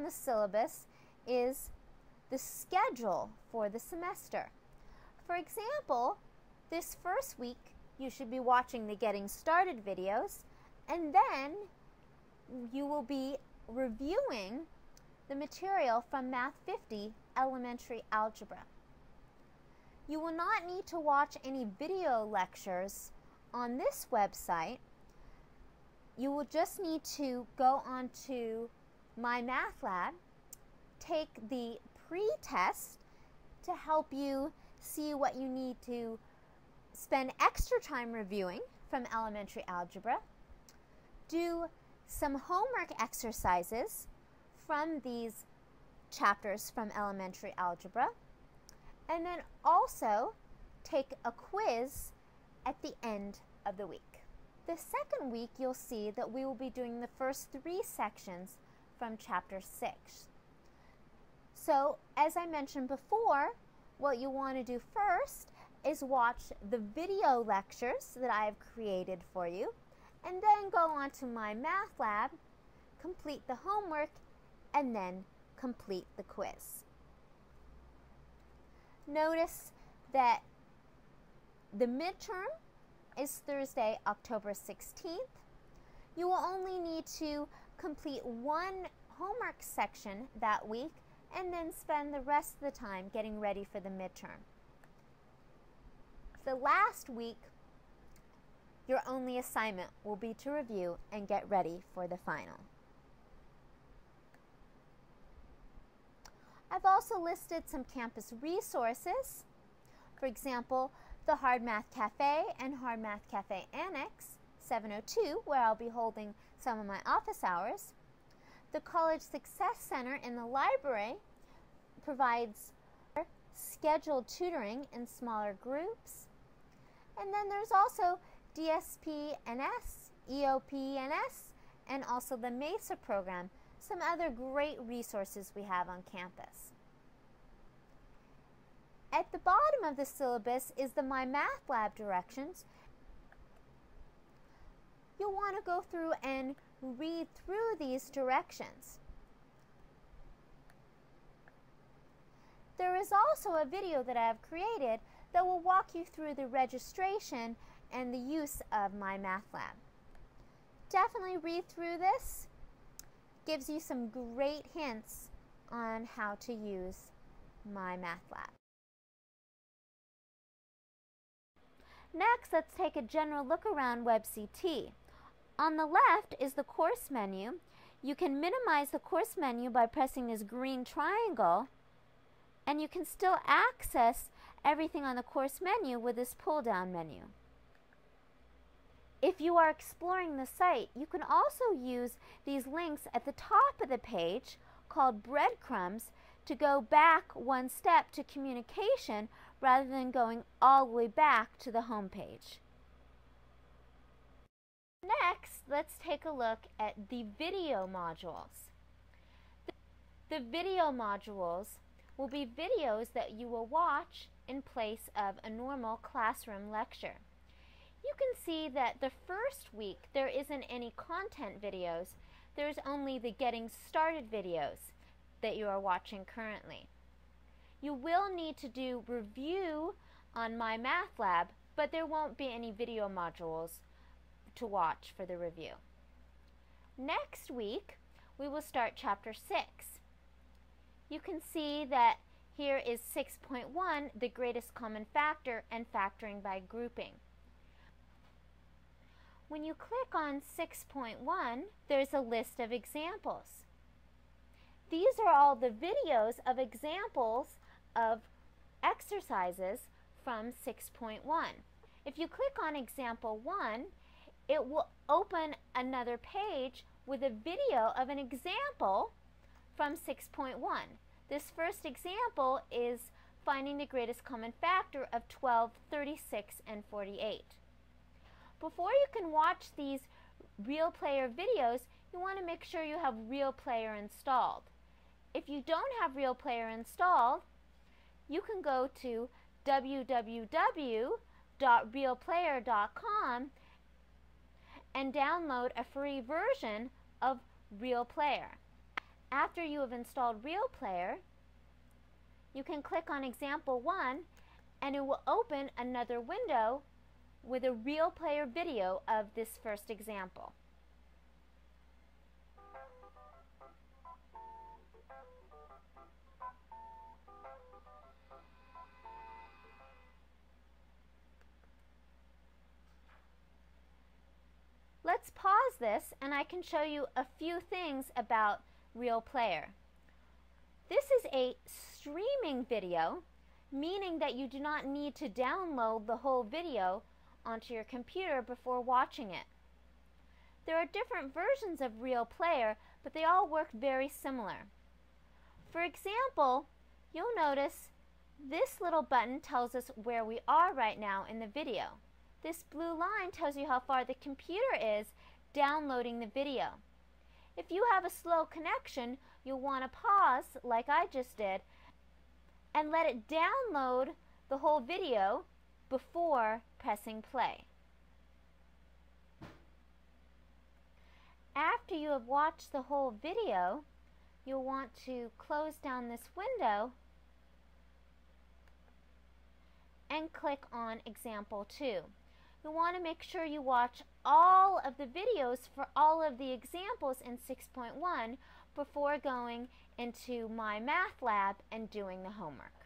the syllabus is the schedule for the semester. For example, this first week you should be watching the Getting Started videos, and then you will be reviewing the material from Math 50 Elementary Algebra. You will not need to watch any video lectures on this website. You will just need to go onto My Math Lab, take the pre-test to help you see what you need to spend extra time reviewing from elementary algebra, do some homework exercises from these chapters from elementary algebra, and then also take a quiz at the end of the week. The second week you'll see that we will be doing the first 3 sections from chapter 6. So as I mentioned before, what you want to do first is watch the video lectures that I have created for you, and then go on to My Math Lab, complete the homework, and then complete the quiz. Notice that the midterm is Thursday, October 16th. You will only need to complete 1 homework section that week and then spend the rest of the time getting ready for the midterm. The last week, your only assignment will be to review and get ready for the final. I've also listed some campus resources. For example, the Hard Math Cafe and Hard Math Cafe Annex 702, where I'll be holding some of my office hours. The College Success Center in the library provides scheduled tutoring in smaller groups. And then there's also DSP&S, EOP&S, and also the MESA program, some other great resources we have on campus. At the bottom of the syllabus is the My Math Lab directions. You'll want to go through and read through these directions. There is also a video that I have created that will walk you through the registration and the use of My Math Lab. Definitely read through this. Gives you some great hints on how to use My Math Lab. Next, let's take a general look around WebCT. On the left is the course menu. You can minimize the course menu by pressing this green triangle, and you can still access everything on the course menu with this pull-down menu. If you are exploring the site, you can also use these links at the top of the page called breadcrumbs to go back 1 step to communication rather than going all the way back to the home page. Next, let's take a look at the video modules. The video modules will be videos that you will watch in place of a normal classroom lecture. You can see that the first week there isn't any content videos. There's only the Getting Started videos that you are watching currently. You will need to do review on My Math Lab, but there won't be any video modules to watch for the review. Next week, we will start Chapter 6. You can see that here is 6.1, the greatest common factor and factoring by grouping. When you click on 6.1, there's a list of examples. These are all the videos of examples of exercises from 6.1. If you click on example 1, it will open another page with a video of an example from 6.1. This first example is finding the greatest common factor of 12, 36, and 48. Before you can watch these Real Player videos, you want to make sure you have Real Player installed. If you don't have Real Player installed, you can go to www.realplayer.com and download a free version of Real Player. After you have installed Real Player, you can click on Example 1 and it will open another window with a Real Player video of this first example. Let's pause this and I can show you a few things about Real Player. This is a streaming video, meaning that you do not need to download the whole video onto your computer before watching it. There are different versions of Real Player, but they all work very similar. For example, you'll notice this little button tells us where we are right now in the video. This blue line tells you how far the computer is downloading the video. If you have a slow connection, you'll want to pause, like I just did, and let it download the whole video before pressing play. After you have watched the whole video, you'll want to close down this window and click on Example 2. You'll want to make sure you watch all of the videos for all of the examples in 6.1 before going into My Math Lab and doing the homework.